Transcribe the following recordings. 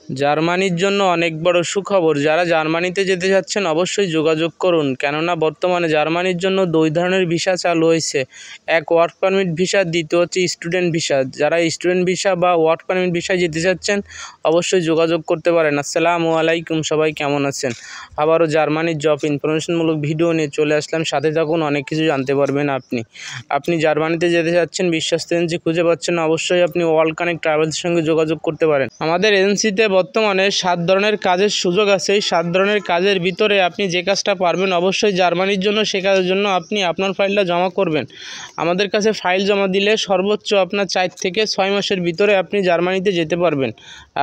জার্মানির জন্য অনেক বড় সুখবর। যারা জার্মানিতে যেতে চাচ্ছেন অবশ্যই যোগাযোগ করুন, কেননা বর্তমানে জার্মানির জন্য দুই ধরনের ভিসা চালু হয়েছে। এক ওয়ার্ক পারমিট ভিসা, দ্বিতীয় হচ্ছে স্টুডেন্ট ভিসা। যারা স্টুডেন্ট ভিসা বা ওয়ার্ক পারমিট ভিসায় যেতে চাচ্ছেন অবশ্যই যোগাযোগ করতে পারেন। আসসালামু আলাইকুম, সবাই কেমন আছেন? আবারও জার্মানির জব ইনফরমেশনমূলক ভিডিও নিয়ে চলে আসলাম, সাথে থাকুন, অনেক কিছু জানতে পারবেন। আপনি জার্মানিতে যেতে চাচ্ছেন, বিশ্বস্ত এজেন্সি খুঁজে পাচ্ছেন না, অবশ্যই আপনি ওয়ার্ল্ড কানেক্ট ট্রাভেলসের সঙ্গে যোগাযোগ করতে পারেন। আমাদের এজেন্সিতে বর্তমানে 7 ধরনের কাজের সুযোগ আছে। এই 7 ধরনের কাজের ভিতরে আপনি যে কাজটা পারবেন অবশ্যই জার্মানির জন্য, সে কাজের জন্য আপনি আপনার ফাইলটা জমা করবেন। আমাদের কাছে ফাইল জমা দিলে সর্বোচ্চ আপনার 4 থেকে 6 মাসের ভিতরে আপনি জার্মানিতে যেতে পারবেন।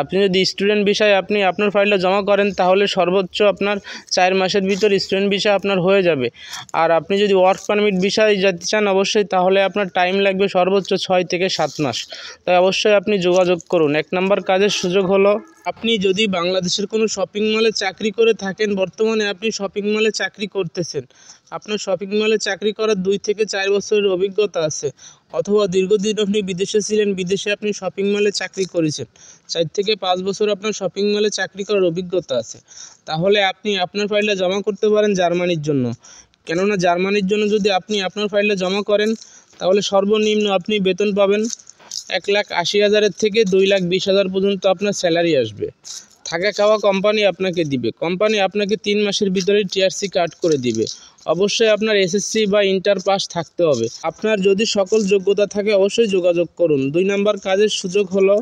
আপনি যদি স্টুডেন্ট ভিসায় আপনি আপনার ফাইলটা জমা করেন তাহলে সর্বোচ্চ আপনার 4 মাসের ভিতর স্টুডেন্ট ভিসা আপনার হয়ে যাবে। আর আপনি যদি ওয়ার্ক পারমিট ভিসায় যেতে চান অবশ্যই, তাহলে আপনার টাইম লাগবে সর্বোচ্চ 6 থেকে 7 মাস। তাই অবশ্যই আপনি যোগাযোগ করুন। 1 নম্বর কাজের সুযোগ হলো, আপনি যদি বাংলাদেশের কোনো শপিং মলে চাকরি করে থাকেন, বর্তমানে আপনি শপিং মলে চাকরি করতেছেন, আপনার শপিং মলে চাকরি করার 2 থেকে 4 বছরের অভিজ্ঞতা আছে, অথবা দীর্ঘদিন আপনি বিদেশে ছিলেন, বিদেশে আপনি শপিং মলে চাকরি করেছেন, 4 থেকে 5 বছর আপনার শপিং মলে চাকরি করার অভিজ্ঞতা আছে, তাহলে আপনি আপনার ফাইলটা জমা করতে পারেন জার্মানির জন্য। কেননা জার্মানির জন্য যদি আপনি আপনার ফাইলটা জমা করেন তাহলে সর্বনিম্ন আপনি বেতন পাবেন 1,80,000 থেকে 2,20,000 পর্যন্ত আপনার স্যালারি আসবে। থাকা খাওয়া কোম্পানি আপনাকে দিবে। কোম্পানি আপনাকে 3 মাসের ভিতরেই টিআরসি কার্ড করে দিবে। অবশ্যই আপনার এসএসসি বা ইন্টার পাস থাকতে হবে। আপনার যদি সকল যোগ্যতা থাকে অবশ্যই যোগাযোগ করুন। 2 নম্বর কাজের সুযোগ হলো,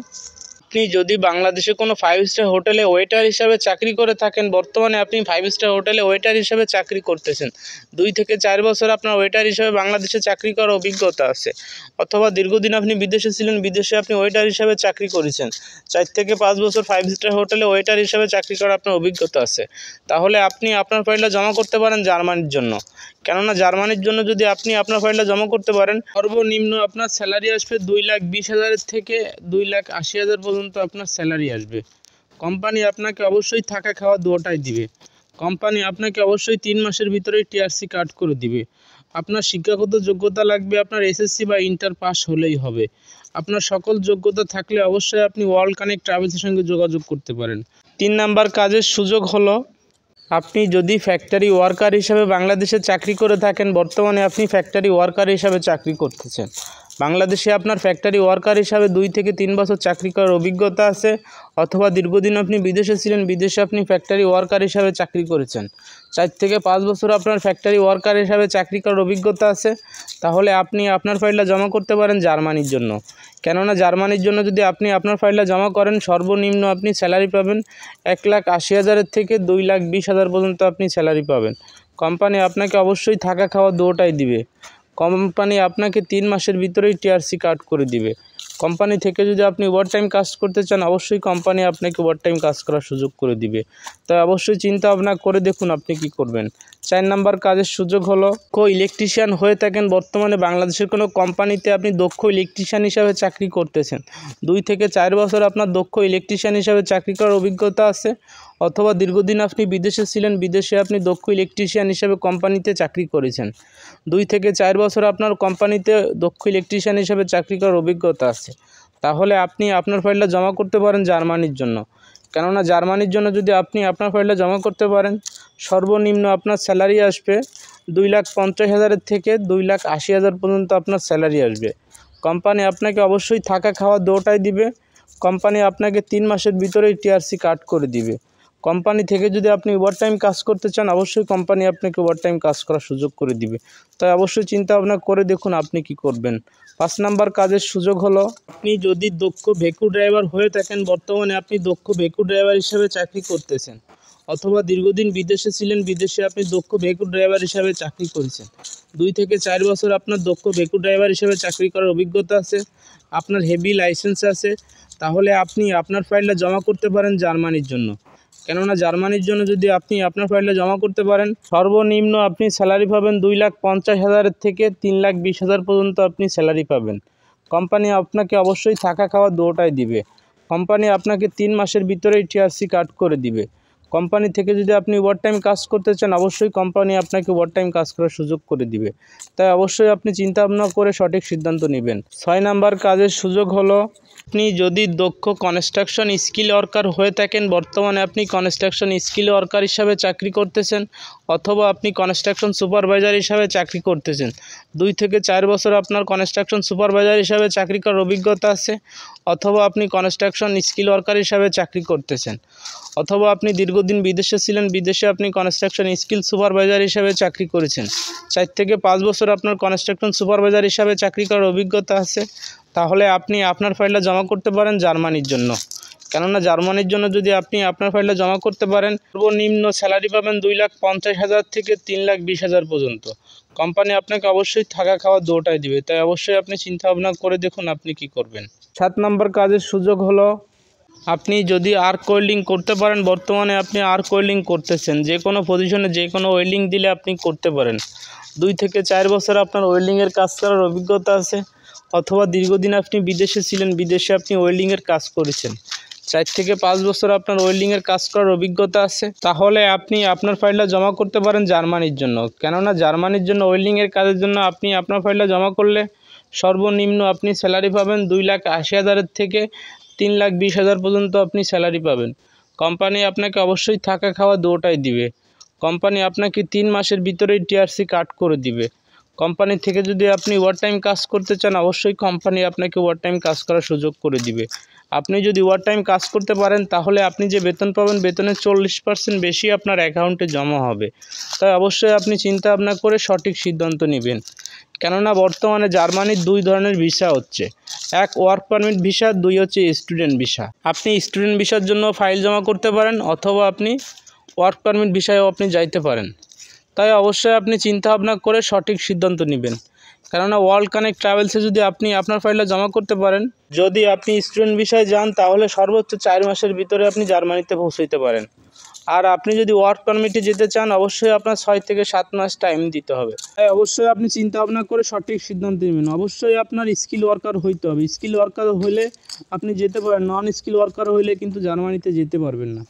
আপনি যদি বাংলাদেশে কোনো 5 স্টার হোটেলে ওয়েটার হিসাবে চাকরি করে থাকেন, বর্তমানে আপনি 5 স্টার হোটেলে ওয়েটার হিসাবে চাকরি করতেছেন, 2 থেকে 4 বছর আপনার ওয়েটার হিসাবে বাংলাদেশে চাকরি করার অভিজ্ঞতা আছে, অথবা দীর্ঘদিন আপনি বিদেশে ছিলেন, বিদেশে আপনি ওয়েটার হিসাবে চাকরি করেছেন, 4 থেকে 5 বছর 5 স্টার হোটেলে ওয়েটার হিসাবে চাকরি করার আপনার অভিজ্ঞতা আছে, তাহলে আপনি আপনার ফাইলটা জমা করতে পারেন জার্মানির জন্য। কেননা জার্মানির জন্য যদি আপনি আপনার ফাইলটা জমা করতে পারেন, সর্বনিম্ন আপনার স্যালারি আসবে 2,20,000 থেকে 2,80,000 পর্যন্ত আপনার স্যালারি আসবে। কোম্পানি আপনাকে অবশ্যই থাকা খাওয়া দুটোটাই দিবে। কোম্পানি আপনাকে অবশ্যই 3 মাসের ভিতরেই টিআরসি কার্ড করে দিবে। আপনার শিক্ষাগত যোগ্যতা লাগবে আপনার এসএসসি বা ইন্টার পাস হলেই হবে। আপনার সকল যোগ্যতা থাকলে অবশ্যই আপনি ওয়ার্ল্ড কানেক্ট ট্রাভেলসের সঙ্গে যোগাযোগ করতে পারেন। 3 নাম্বার কাজের সুযোগ হলো, আপনি যদি ফ্যাক্টরি ওয়ার্কার হিসাবে বাংলাদেশে চাকরি করে থাকেন, বর্তমানে আপনি ফ্যাক্টরি ওয়ার্কার হিসাবে চাকরি করতেছেন, বাংলাদেশে আপনার ফ্যাক্টরি ওয়ার্কার হিসাবে 2 থেকে 3 বছর চাকরি করার অভিজ্ঞতা আছে, অথবা দীর্ঘদিন আপনি বিদেশে ছিলেন, বিদেশে আপনি ফ্যাক্টরি ওয়ার্কার হিসাবে চাকরি করেছেন, 4 থেকে 5 বছর আপনার ফ্যাক্টরি ওয়ার্কার হিসাবে চাকরি করার অভিজ্ঞতা আছে, তাহলে আপনি আপনার ফাইলটা জমা করতে পারেন জার্মানির জন্য। কেননা জার্মানির জন্য যদি আপনি আপনার ফাইলটা জমা করেন সর্বনিম্ন আপনি স্যালারি পাবেন 1,80,000 থেকে 2,20,000 পর্যন্ত আপনি স্যালারি পাবেন। কোম্পানি আপনাকে অবশ্যই থাকা খাওয়া দুটোটাই দিবে। কোম্পানি আপনাকে 3 মাসের ভিতরেই টিআরসি কার্ড করে দিবে। কোম্পানি থেকে যদি আপনি ওভারটাইম কাজ করতে চান অবশ্যই কোম্পানি আপনাকে ওভারটাইম কাজ করার সুযোগ করে দিবে। তাই অবশ্যই চিন্তা ভাবনা করে দেখুন আপনি কি করবেন। 4 নাম্বার কাজের সুযোগ হলো, ইলেকট্রিশিয়ান হয়ে থাকেন, বর্তমানে বাংলাদেশের কোনো কোম্পানিতে আপনি দক্ষ ইলেকট্রিশিয়ান হিসাবে চাকরি করতেছেন, 2 থেকে 4 বছর আপনার দক্ষ ইলেকট্রিশিয়ান হিসাবে চাকরি করার অভিজ্ঞতা আছে, অথবা দীর্ঘদিন আপনি বিদেশে ছিলেন, বিদেশে আপনি দক্ষ ইলেকট্রিশিয়ান হিসাবে কোম্পানিতে চাকরি করেছেন, 2 থেকে 4 বছর আপনার কোম্পানিতে দক্ষ ইলেকট্রিশিয়ান হিসাবে চাকরি করার অভিজ্ঞতা আছে, তাহলে আপনি আপনার ফাইলটা জমা করতে পারেন জার্মানির জন্য। কেননা জার্মানির জন্য যদি আপনি আপনার ফাইলটা জমা করতে পারেন সর্বনিম্ন আপনার স্যালারি আসবে 2,50,000 থেকে 2,80,000 পর্যন্ত আপনার স্যালারি আসবে। কোম্পানি আপনাকে অবশ্যই থাকা খাওয়া দুটোটাই দিবে। কোম্পানি আপনাকে 3 মাসের ভিতরেই টিআরসি কার্ড করে দিবে। কোম্পানি থেকে যদি আপনি ওভারটাইম কাজ করতে চান অবশ্যই কোম্পানি আপনাকে ওভারটাইম কাজ করার সুযোগ করে দিবে। তাই অবশ্যই চিন্তা ভাবনা করে দেখুন আপনি কি করবেন। 5 নাম্বার কাজের সুযোগ হলো, আপনি যদি দক্ষ ভেকু ড্রাইভার হয়ে থাকেন, বর্তমানে আপনি দক্ষ ভেকু ড্রাইভার হিসেবে চাকরি করতেছেন, অথবা দীর্ঘদিন বিদেশে ছিলেন, বিদেশে আপনি দক্ষ ভেকু ড্রাইভার হিসেবে চাকরি করেছেন, 2 থেকে 4 বছর আপনার দক্ষ ভেকু ড্রাইভার হিসেবে চাকরি করার অভিজ্ঞতা আছে, আপনার হেভি লাইসেন্স আছে, তাহলে আপনি আপনার ফাইলটা জমা করতে পারেন জার্মানির জন্য। কেননা জার্মানির জন্য যদি আপনি আপনার ফাইলটা জমা করতে পারেন সর্বনিম্ন আপনি স্যালারি পাবেন 2,50,000 থেকে 3,20,000 পর্যন্ত আপনি স্যালারি পাবেন। কোম্পানি আপনাকে অবশ্যই থাকা খাওয়া দুটোটাই দিবে। কোম্পানি আপনাকে 3 মাসের ভিতরেই টিআরসি কার্ড করে দিবে। কোম্পানি থেকে যদি আপনি ওভারটাইম কাজ করতে চান অবশ্যই কোম্পানি আপনাকে ওভারটাইম কাজ করার সুযোগ করে দিবে। তাই অবশ্যই আপনি চিন্তা ভাবনা করে সঠিক সিদ্ধান্ত নেবেন। 6 নাম্বার কাজের সুযোগ হলো, আপনি যদি দক্ষ কনস্ট্রাকশন স্কিল ওয়ার্কার হয়ে থাকেন, বর্তমানে আপনি কনস্ট্রাকশন স্কিল ওয়ার্কার হিসাবে চাকরি করতেছেন, অথবা আপনি কনস্ট্রাকশন সুপারভাইজার হিসাবে চাকরি করতেছেন, 2 থেকে 4 বছর আপনার কনস্ট্রাকশন সুপারভাইজার হিসাবে চাকরি করার অভিজ্ঞতা আছে, অথবা আপনি কনস্ট্রাকশন স্কিল ওয়ার্কার হিসাবে চাকরি করতেছেন, অথবা আপনি দীর্ঘদিন বিদেশে ছিলেন, বিদেশে আপনি কনস্ট্রাকশন স্কিল সুপারভাইজার হিসাবে চাকরি করেছেন, 4 থেকে 5 বছর আপনার কনস্ট্রাকশন সুপারভাইজার হিসাবে চাকরি করার অভিজ্ঞতা আছে, তাহলে আপনি আপনার ফাইলটা জমা করতে পারেন জার্মানির জন্য। কেননা জার্মানির জন্য যদি আপনি আপনার ফাইলটা জমা করতে পারেন, সর্বনিম্ন স্যালারি পাবেন 2,50,000 থেকে 3,20,000 পর্যন্ত। কোম্পানি আপনাকে অবশ্যই থাকা খাওয়া দুটোটাই দিবে, তাই অবশ্যই আপনি চিন্তা ভাবনা করে দেখুন আপনি কি করবেন। 7 নম্বর কাজের সুযোগ হলো, আপনি যদি আর্ক ওয়েল্ডিং করতে পারেন, বর্তমানে আপনি আর্ক ওয়েল্ডিং করতেছেন, যে কোনো পজিশনে যে কোনো ওয়েল্ডিং দিলে আপনি করতে পারেন। 2 থেকে 4 বছর আপনার ওয়েল্ডিংয়ের কাজ করার অভিজ্ঞতা আছে, অথবা দীর্ঘদিন আপনি বিদেশে ছিলেন, বিদেশে আপনি ওয়েল্ডিংয়ের কাজ করেছেন, 4 থেকে 5 বছর আপনার ওয়েল্ডিংয়ের কাজ করার অভিজ্ঞতা আছে, তাহলে আপনি আপনার ফাইলটা জমা করতে পারেন জার্মানির জন্য। কেননা জার্মানির জন্য ওয়েল্ডিংয়ের কাজের জন্য আপনি আপনার ফাইলটা জমা করলে সর্বনিম্ন আপনি স্যালারি পাবেন 2,80,000 থেকে 3,20,000 পর্যন্ত আপনি স্যালারি পাবেন। কোম্পানি আপনাকে অবশ্যই থাকা খাওয়া দুটোটাই দিবে। কোম্পানি আপনাকে 3 মাসের ভিতরেই টিআরসি কাট করে দিবে। কোম্পানি থেকে যদি আপনি ওভারটাইম কাজ করতে চান, অবশ্যই কোম্পানি আপনাকে ওভারটাইম কাজ করার সুযোগ করে দিবে। আপনি যদি ওভারটাইম কাজ করতে পারেন, তাহলে আপনি যে বেতন পাবেন, বেতনের 40% বেশি আপনার অ্যাকাউন্টে জমা হবে। তাই অবশ্যই আপনি চিন্তা ভাবনা করে সঠিক সিদ্ধান্ত নেবেন। কেননা বর্তমানে জার্মানির 2 ধরনের ভিসা হচ্ছে, এক ওয়ার্ক পারমিট ভিসা, 2 হচ্ছে স্টুডেন্ট ভিসা। আপনি স্টুডেন্ট ভিসার জন্য ফাইল জমা করতে পারেন, অথবা আপনি ওয়ার্ক পারমিট ভিসায়ও আপনি যাইতে পারেন। তাই অবশ্যই আপনি চিন্তা ভাবনা করে সঠিক সিদ্ধান্ত নেবেন। কেননা ওয়ার্ল্ড কানেক্ট ট্রাভেলসে যদি আপনি আপনার ফাইলটা জমা করতে পারেন, যদি আপনি স্টুডেন্ট ভিসায় যান, তাহলে সর্বোচ্চ 4 মাসের ভিতরে আপনি জার্মানিতে পৌঁছাইতে পারেন। আর আপনি যদি ওয়ার্ক পারমিটে যেতে চান, অবশ্যই আপনার 6 থেকে 7 মাস টাইম দিতে হবে। তাই অবশ্যই আপনি চিন্তা ভাবনা করে সঠিক সিদ্ধান্ত নেবেন। অবশ্যই আপনার স্কিল ওয়ার্কার হইতে হবে। স্কিল ওয়ার্কার হলে আপনি যেতে পারেন, নন স্কিল ওয়ার্কার হইলে কিন্তু জার্মানিতে যেতে পারবেন না।